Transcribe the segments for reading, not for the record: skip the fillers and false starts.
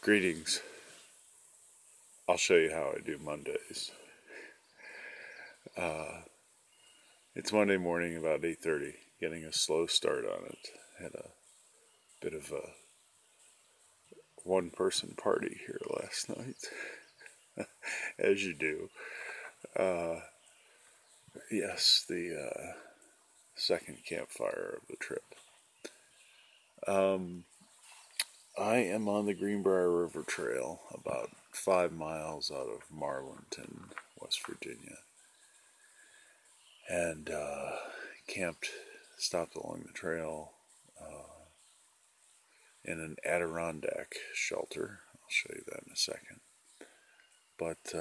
Greetings. I'll show you how I do Mondays. It's Monday morning about 8:30, getting a slow start on it. Had a bit of a one-person party here last night, as you do. Yes, the second campfire of the trip. I am on the Greenbrier River Trail, about 5 miles out of Marlinton, West Virginia. And stopped along the trail in an Adirondack shelter. I'll show you that in a second. But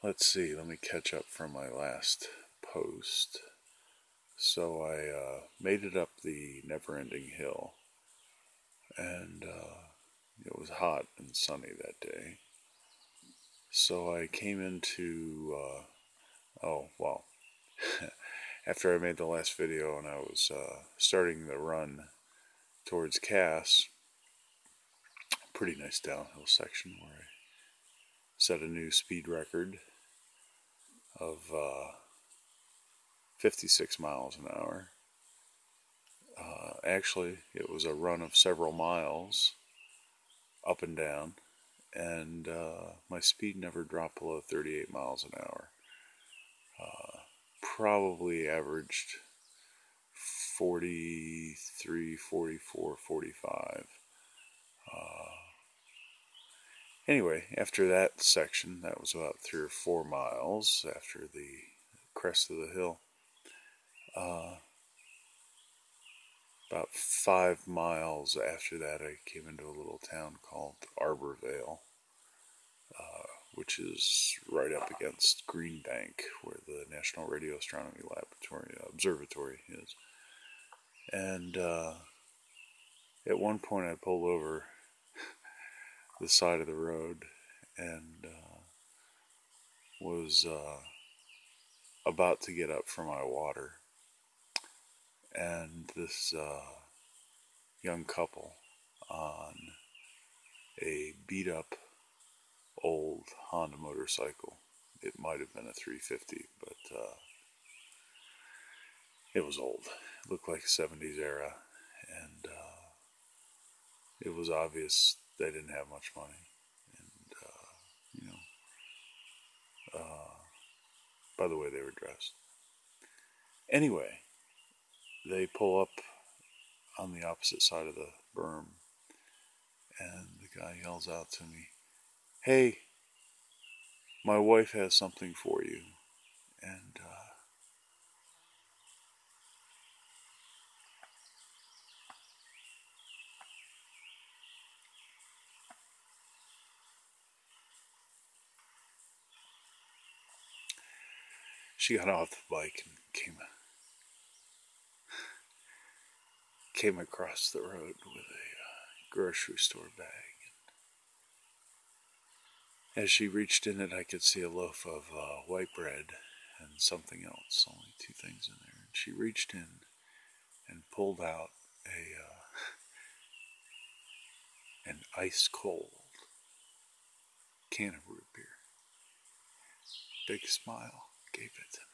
let's see, let me catch up from my last post. So I made it up the never-ending hill, and it was hot and sunny that day. So I came into, after I made the last video and I was starting the run towards Cass, pretty nice downhill section where I set a new speed record of 56 miles an hour. Actually, it was a run of several miles up and down, and my speed never dropped below 38 miles an hour. Probably averaged 43, 44, 45. Anyway, after that section, that was about 3 or 4 miles after the crest of the hill. About 5 miles after that, I came into a little town called Arborvale, which is right up against Green Bank, where the National Radio Astronomy Observatory is. And at one point, I pulled over the side of the road and was about to get up for my water, and this young couple on a beat up old Honda motorcycle, it might have been a 350, but it was old. It looked like a 70s era, and it was obvious they didn't have much money. And, by the way they were dressed. Anyway, they pull up on the opposite side of the berm, and the guy yells out to me, "Hey, my wife has something for you." And she got off the bike and came across the road with a grocery store bag. As she reached in it, I could see a loaf of white bread and something else, only 2 things in there. And she reached in and pulled out an ice cold can of root beer. Big smile, gave it to me.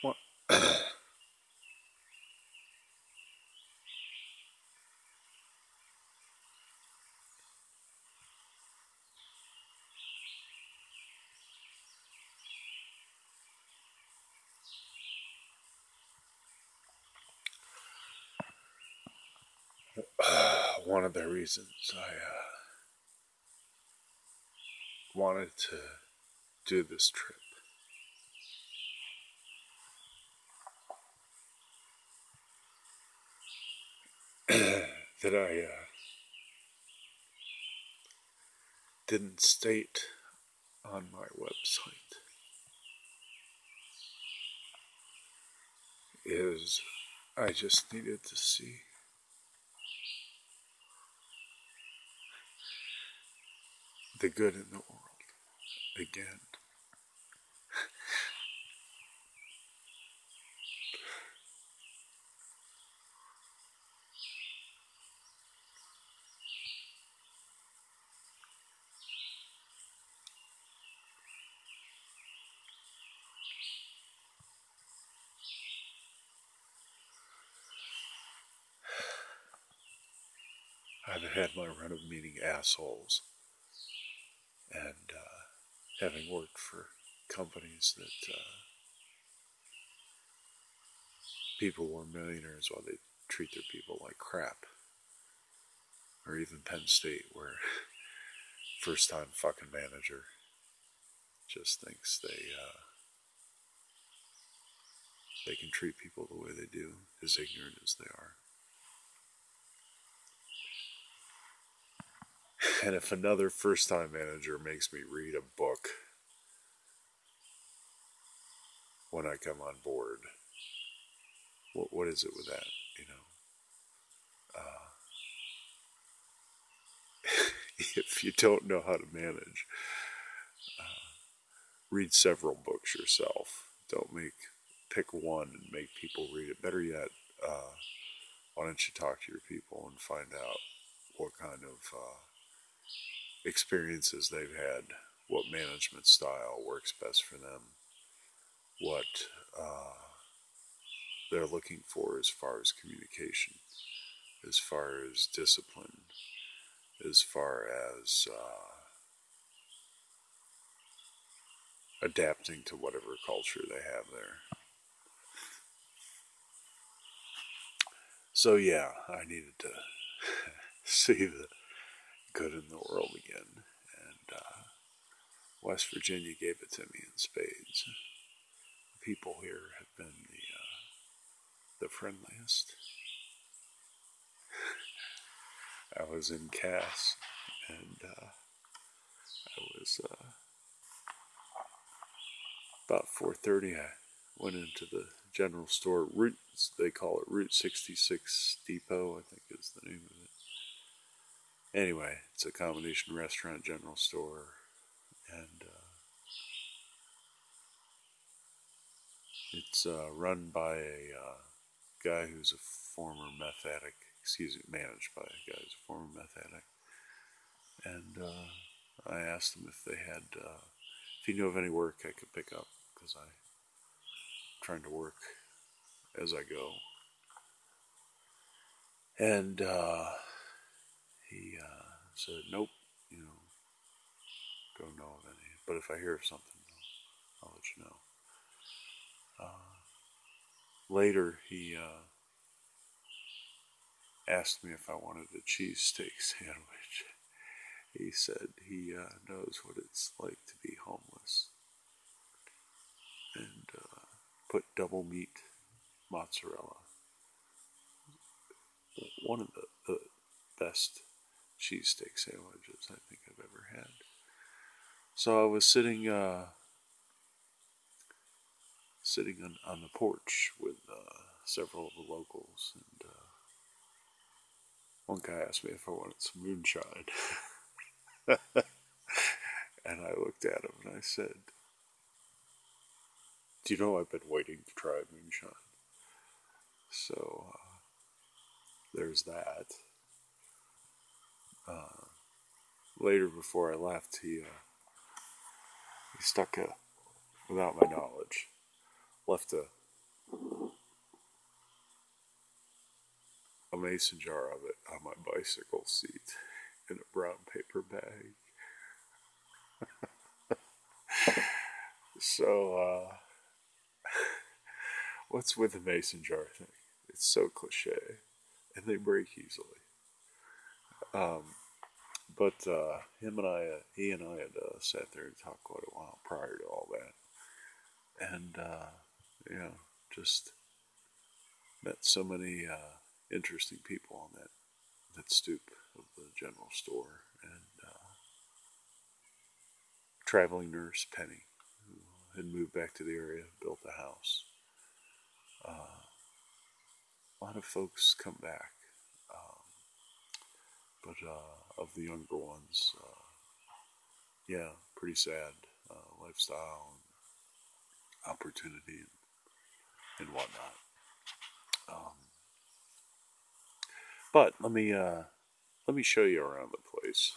What? One of the reasons I wanted to do this trip that I didn't state on my website is I just needed to see the good in the world again. I've had my run of meeting assholes, and having worked for companies that people were millionaires while they treat their people like crap, or even Penn State, where first-time fucking manager just thinks they can treat people the way they do, as ignorant as they are. And if another first-time manager makes me read a book when I come on board, what is it with that, you know? If you don't know how to manage, read several books yourself. Don't pick one and make people read it. Better yet, why don't you talk to your people and find out what kind of experiences they've had, what management style works best for them, what they're looking for as far as communication, as far as discipline, as far as adapting to whatever culture they have there. So yeah, I needed to see the good in the world again, and West Virginia gave it to me in spades. The people here have been the friendliest. I was in Cass, and I was about 4:30. I went into the general store. They call it Route 66 Depot, I think is the name of it. Anyway, it's a combination restaurant, general store, and it's run by a guy who's a former meth addict. Managed by a guy who's a former meth addict. And I asked him if they had, if he knew of any work I could pick up, because I'm trying to work as I go. And he said, nope, don't know of any. But if I hear of something, I'll let you know. Later, he asked me if I wanted a cheesesteak sandwich. He said he knows what it's like to be homeless. And put double meat mozzarella. One of the best cheesesteak sandwiches I think I've ever had. So I was sitting on the porch with several of the locals, and one guy asked me if I wanted some moonshine. And I looked at him and I said, do you know I've been waiting to try moonshine? So there's that. Later, before I left, he stuck without my knowledge, left a mason jar of it on my bicycle seat in a brown paper bag. So, what's with the mason jar thing? It's so cliche, and they break easily. But he and I had sat there and talked quite a while prior to all that. And, just met so many interesting people on that stoop of the general store, and traveling nurse Penny, who had moved back to the area, built a house. A lot of folks come back, but of the younger ones, yeah, pretty sad lifestyle and opportunity and whatnot. But let me show you around the place.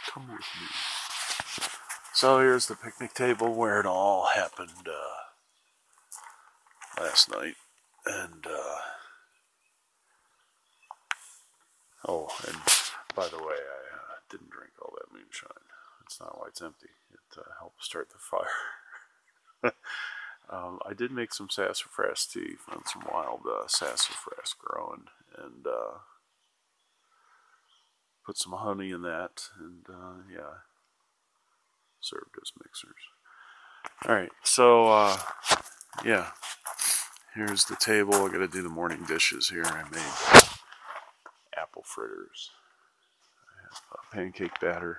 Come with me. So here's the picnic table where it all happened last night, and oh, and by the way, I didn't drink all that moonshine. That's not why it's empty. It helped start the fire. I did make some sassafras tea, found some wild sassafras growing, and put some honey in that, and yeah, served as mixers. Alright, so yeah, here's the table. I gotta do the morning dishes here. I made apple fritters. I have pancake batter.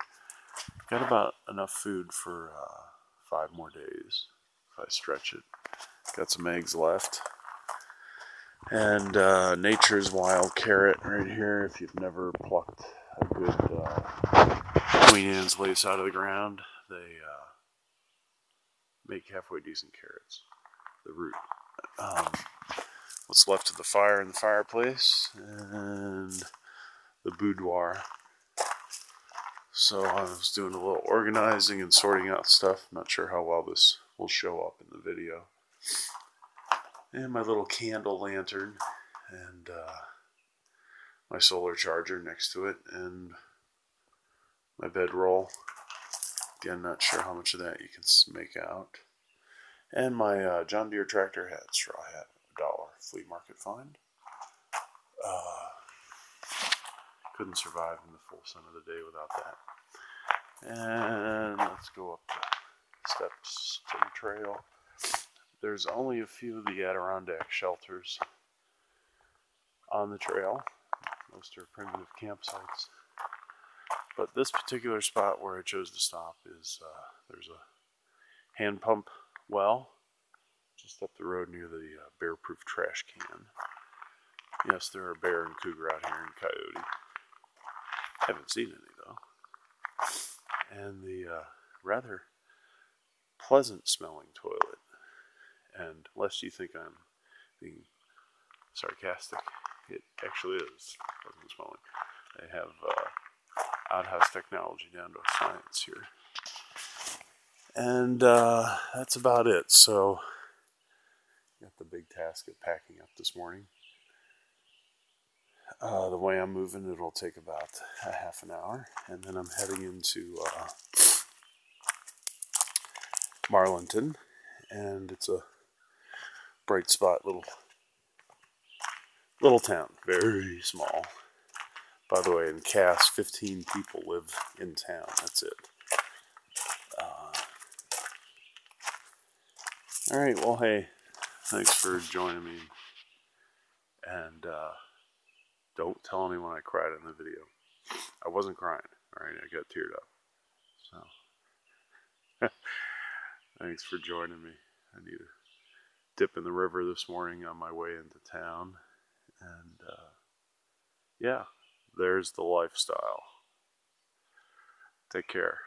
Got about enough food for 5 more days if I stretch it. Got some eggs left. And Nature's Wild Carrot right here. If you've never plucked a good Queen Anne's lace out of the ground, they make halfway decent carrots. The root. What's left of the fire in the fireplace, and the boudoir. So I was doing a little organizing and sorting out stuff. Not sure how well this will show up in the video. And my little candle lantern, and my solar charger next to it, and my bedroll. Again, not sure how much of that you can make out. And my John Deere tractor hat, straw hat, $1 flea market find. Couldn't survive in the full sun of the day without that. And let's go up the steps to the trail. There's only a few of the Adirondack shelters on the trail. Most are primitive campsites. But this particular spot where I chose to stop is, there's a hand pump well just up the road near the bear-proof trash can. Yes, there are bear and cougar out here and coyote. Haven't seen any though. And the rather pleasant smelling toilet. And lest you think I'm being sarcastic, it actually is pleasant smelling. They have outhouse technology down to a science here. And that's about it. So, got the big task of packing up this morning. The way I'm moving, it'll take about a half an hour, and then I'm heading into Marlinton, and it's a bright spot little town, very small. By the way, in Cass, 15 people live in town. That's it. All right. Well, hey, thanks for joining me, and don't tell anyone I cried in the video. I wasn't crying, alright? I got teared up. So, thanks for joining me. I need a dip in the river this morning on my way into town. And, yeah, there's the lifestyle. Take care.